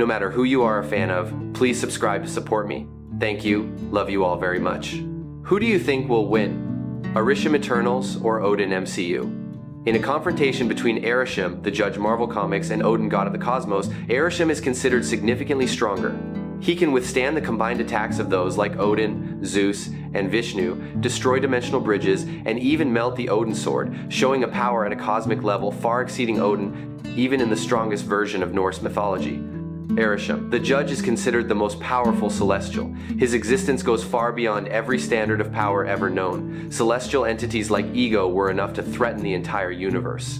No matter who you are a fan of, please subscribe to support me. Thank you. Love you all very much. Who do you think will win? Arishem Eternals or Odin MCU? In a confrontation between Arishem, the Judge Marvel Comics, and Odin, God of the Cosmos, Arishem is considered significantly stronger. He can withstand the combined attacks of those like Odin, Zeus, and Vishnu, destroy dimensional bridges, and even melt the Odinsword, showing a power at a cosmic level far exceeding Odin, even in the strongest version of Norse mythology. Arishem, the Judge, is considered the most powerful celestial. His existence goes far beyond every standard of power ever known. Celestial entities like Ego were enough to threaten the entire universe.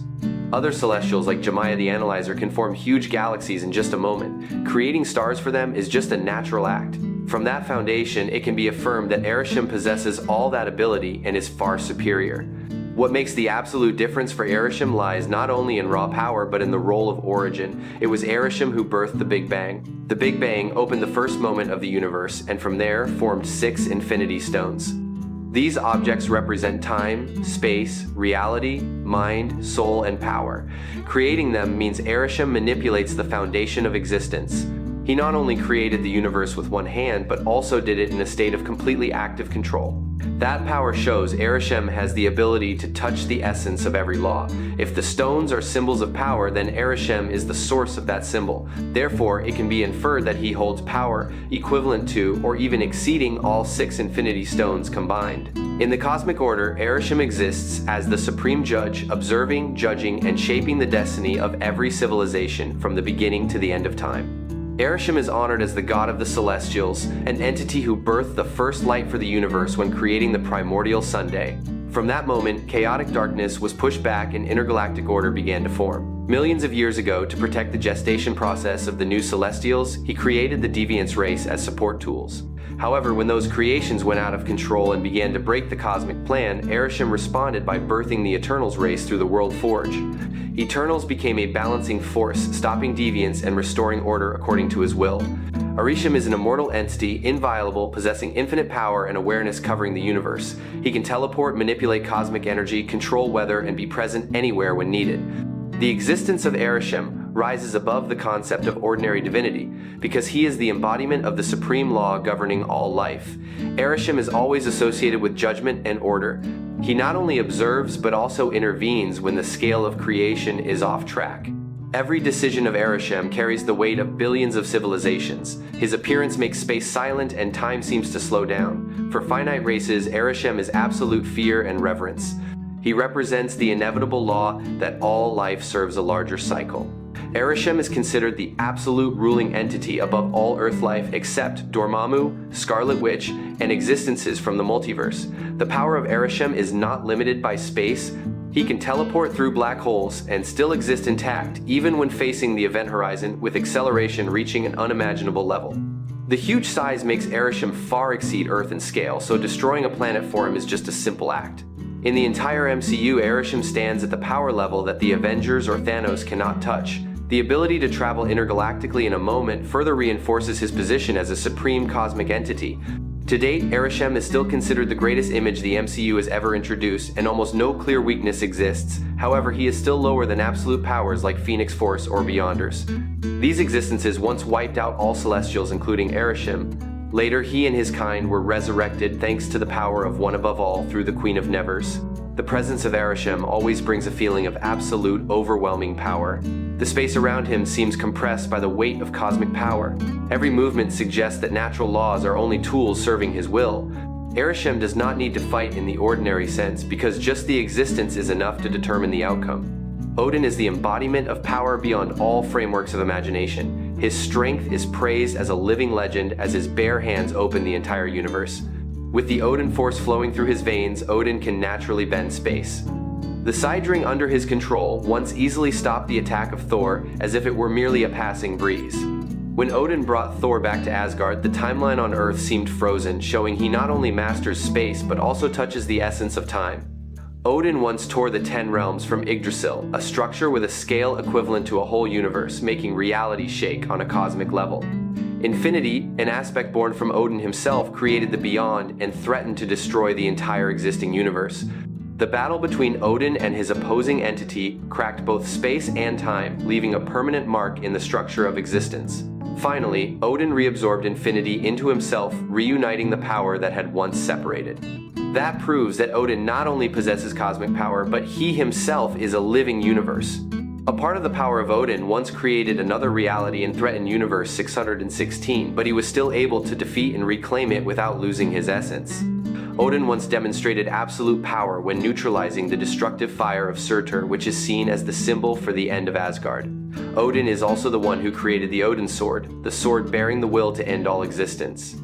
Other celestials like Jemiah the Analyzer can form huge galaxies in just a moment. Creating stars for them is just a natural act. From that foundation, it can be affirmed that Arishem possesses all that ability and is far superior. What makes the absolute difference for Arishem lies not only in raw power but in the role of origin. It was Arishem who birthed the Big Bang. The Big Bang opened the first moment of the universe and from there formed 6 infinity stones. These objects represent time, space, reality, mind, soul, and power. Creating them means Arishem manipulates the foundation of existence. He not only created the universe with one hand, but also did it in a state of completely active control. That power shows Arishem has the ability to touch the essence of every law. If the stones are symbols of power, then Arishem is the source of that symbol. Therefore, it can be inferred that he holds power equivalent to or even exceeding all 6 infinity stones combined. In the cosmic order, Arishem exists as the supreme judge, observing, judging, and shaping the destiny of every civilization from the beginning to the end of time. Arishem is honored as the god of the celestials, an entity who birthed the first light for the universe when creating the primordial Sunday. From that moment, chaotic darkness was pushed back and intergalactic order began to form. Millions of years ago, to protect the gestation process of the new celestials, he created the deviants race as support tools. However, when those creations went out of control and began to break the cosmic plan, Arishem responded by birthing the Eternals race through the World Forge. Eternals became a balancing force, stopping deviance and restoring order according to his will. Arishem is an immortal entity, inviolable, possessing infinite power and awareness covering the universe. He can teleport, manipulate cosmic energy, control weather, and be present anywhere when needed. The existence of Arishem rises above the concept of ordinary divinity, because he is the embodiment of the supreme law governing all life. Arishem is always associated with judgment and order. He not only observes but also intervenes when the scale of creation is off track. Every decision of Arishem carries the weight of billions of civilizations. His appearance makes space silent and time seems to slow down. For finite races, Arishem is absolute fear and reverence. He represents the inevitable law that all life serves a larger cycle. Arishem is considered the absolute ruling entity above all Earth life except Dormammu, Scarlet Witch, and existences from the multiverse. The power of Arishem is not limited by space. He can teleport through black holes and still exist intact, even when facing the event horizon, with acceleration reaching an unimaginable level. The huge size makes Arishem far exceed Earth in scale, so destroying a planet for him is just a simple act. In the entire MCU, Arishem stands at the power level that the Avengers or Thanos cannot touch. The ability to travel intergalactically in a moment further reinforces his position as a supreme cosmic entity. To date, Arishem is still considered the greatest image the MCU has ever introduced, and almost no clear weakness exists. However, he is still lower than absolute powers like Phoenix Force or Beyonders. These existences once wiped out all Celestials, including Arishem. Later, he and his kind were resurrected thanks to the power of One Above All through the Queen of Nevers. The presence of Arishem always brings a feeling of absolute, overwhelming power. The space around him seems compressed by the weight of cosmic power. Every movement suggests that natural laws are only tools serving his will. Arishem does not need to fight in the ordinary sense because just the existence is enough to determine the outcome. Odin is the embodiment of power beyond all frameworks of imagination. His strength is praised as a living legend as his bare hands open the entire universe. With the Odin force flowing through his veins, Odin can naturally bend space. The Sidring under his control once easily stopped the attack of Thor as if it were merely a passing breeze. When Odin brought Thor back to Asgard, the timeline on Earth seemed frozen, showing he not only masters space but also touches the essence of time. Odin once tore the 10 realms from Yggdrasil, a structure with a scale equivalent to a whole universe, making reality shake on a cosmic level. Infinity, an aspect born from Odin himself, created the Beyond and threatened to destroy the entire existing universe. The battle between Odin and his opposing entity cracked both space and time, leaving a permanent mark in the structure of existence. Finally, Odin reabsorbed infinity into himself, reuniting the power that had once separated. That proves that Odin not only possesses cosmic power, but he himself is a living universe. A part of the power of Odin once created another reality and threatened Universe 616, but he was still able to defeat and reclaim it without losing his essence. Odin once demonstrated absolute power when neutralizing the destructive fire of Surtur, which is seen as the symbol for the end of Asgard. Odin is also the one who created the Odinsword, the sword bearing the will to end all existence.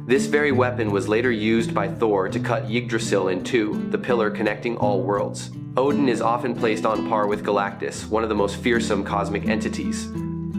This very weapon was later used by Thor to cut Yggdrasil in two, the pillar connecting all worlds. Odin is often placed on par with Galactus, one of the most fearsome cosmic entities.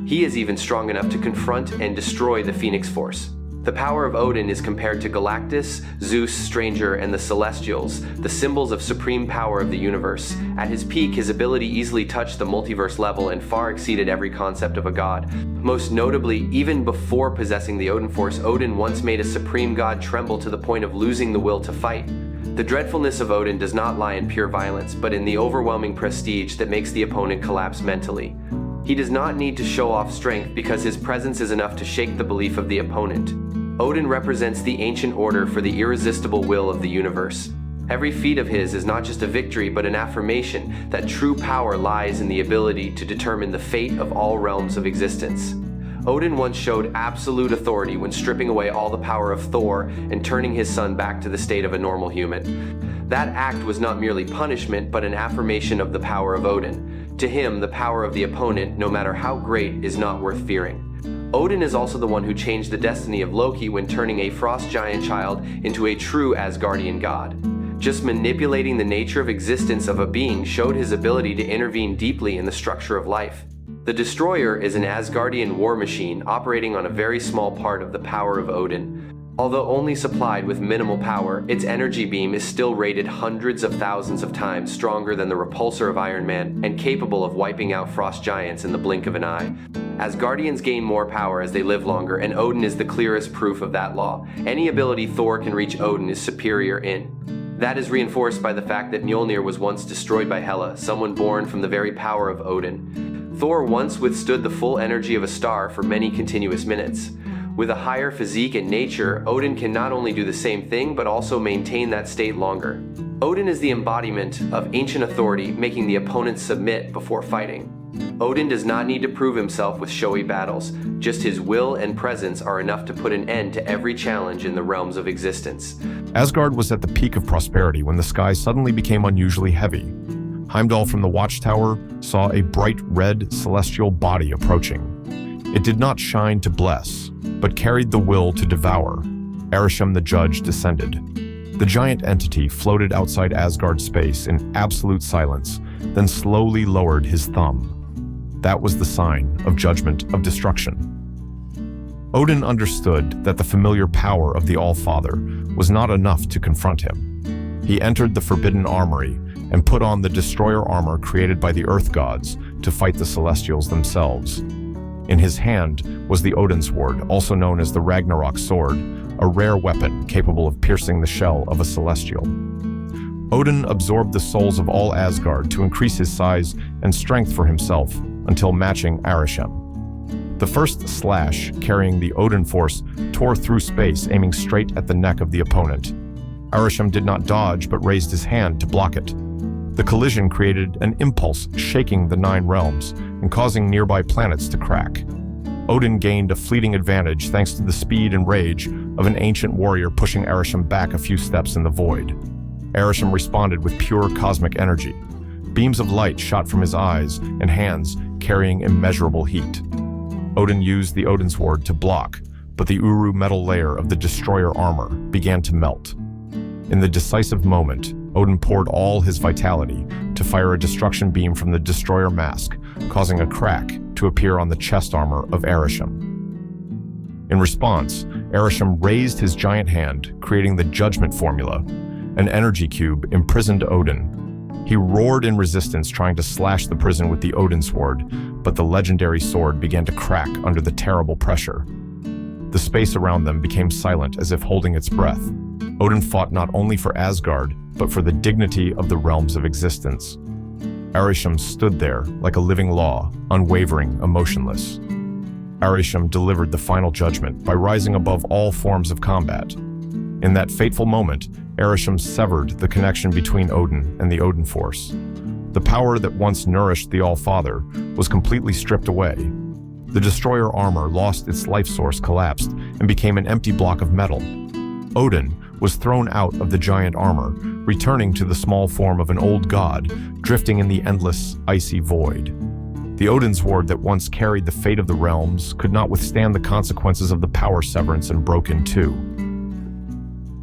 He is even strong enough to confront and destroy the Phoenix Force. The power of Odin is compared to Galactus, Zeus, Stranger, and the Celestials, the symbols of supreme power of the universe. At his peak, his ability easily touched the multiverse level and far exceeded every concept of a god. Most notably, even before possessing the Odin Force, Odin once made a supreme god tremble to the point of losing the will to fight. The dreadfulness of Odin does not lie in pure violence, but in the overwhelming prestige that makes the opponent collapse mentally. He does not need to show off strength because his presence is enough to shake the belief of the opponent. Odin represents the ancient order for the irresistible will of the universe. Every feat of his is not just a victory, but an affirmation that true power lies in the ability to determine the fate of all realms of existence. Odin once showed absolute authority when stripping away all the power of Thor and turning his son back to the state of a normal human. That act was not merely punishment, but an affirmation of the power of Odin. To him, the power of the opponent, no matter how great, is not worth fearing. Odin is also the one who changed the destiny of Loki when turning a frost giant child into a true Asgardian god. Just manipulating the nature of existence of a being showed his ability to intervene deeply in the structure of life. The Destroyer is an Asgardian war machine operating on a very small part of the power of Odin. Although only supplied with minimal power, its energy beam is still rated hundreds of thousands of times stronger than the repulsor of Iron Man and capable of wiping out frost giants in the blink of an eye. Asgardians gain more power as they live longer, and Odin is the clearest proof of that law. Any ability Thor can reach Odin is superior in. That is reinforced by the fact that Mjolnir was once destroyed by Hela, someone born from the very power of Odin. Thor once withstood the full energy of a star for many continuous minutes. With a higher physique and nature, Odin can not only do the same thing, but also maintain that state longer. Odin is the embodiment of ancient authority, making the opponent submit before fighting. Odin does not need to prove himself with showy battles. Just his will and presence are enough to put an end to every challenge in the realms of existence. Asgard was at the peak of prosperity when the sky suddenly became unusually heavy. Heimdall from the watchtower saw a bright red celestial body approaching. It did not shine to bless, but carried the will to devour. Arishem the Judge descended. The giant entity floated outside Asgard space in absolute silence, then slowly lowered his thumb. That was the sign of judgment, of destruction. Odin understood that the familiar power of the All-Father was not enough to confront him. He entered the Forbidden Armory and put on the destroyer armor created by the Earth gods to fight the Celestials themselves. In his hand was the Odinsword, also known as the Ragnarok sword, a rare weapon capable of piercing the shell of a Celestial. Odin absorbed the souls of all Asgard to increase his size and strength for himself until matching Arishem. The first slash, carrying the Odin force, tore through space, aiming straight at the neck of the opponent. Arishem did not dodge, but raised his hand to block it. The collision created an impulse, shaking the 9 realms and causing nearby planets to crack. Odin gained a fleeting advantage thanks to the speed and rage of an ancient warrior pushing Arishem back a few steps in the void. Arishem responded with pure cosmic energy. Beams of light shot from his eyes and hands, carrying immeasurable heat. Odin used the Odinsword to block, but the Uru metal layer of the destroyer armor began to melt. In the decisive moment, Odin poured all his vitality to fire a destruction beam from the destroyer mask, causing a crack to appear on the chest armor of Arishem. In response, Arishem raised his giant hand, creating the Judgment Formula, an energy cube imprisoned Odin. He roared in resistance, trying to slash the prison with the Odinsword, but the legendary sword began to crack under the terrible pressure. The space around them became silent, as if holding its breath. Odin fought not only for Asgard, but for the dignity of the realms of existence. Arishem stood there like a living law, unwavering, emotionless. Arishem delivered the final judgment by rising above all forms of combat. In that fateful moment, Arishem severed the connection between Odin and the Odin Force. The power that once nourished the All-Father was completely stripped away. The destroyer armor lost its life source, collapsed, and became an empty block of metal. Odin was thrown out of the giant armor, returning to the small form of an old god, drifting in the endless, icy void. The Odinsword that once carried the fate of the realms could not withstand the consequences of the power severance and broke in two.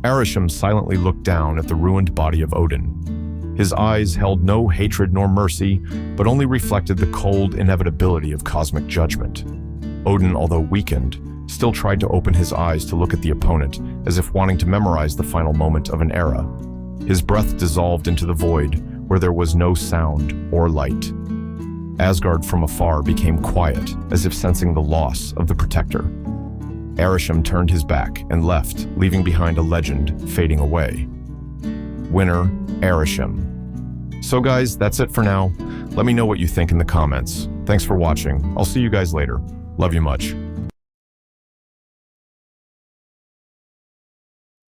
Arishem silently looked down at the ruined body of Odin. His eyes held no hatred nor mercy, but only reflected the cold inevitability of cosmic judgment. Odin, although weakened, still tried to open his eyes to look at the opponent, as if wanting to memorize the final moment of an era. His breath dissolved into the void, where there was no sound or light. Asgard from afar became quiet, as if sensing the loss of the protector. Arishem turned his back and left, leaving behind a legend fading away. Winner, Arishem. So guys, that's it for now. Let me know what you think in the comments. Thanks for watching. I'll see you guys later. Love you much.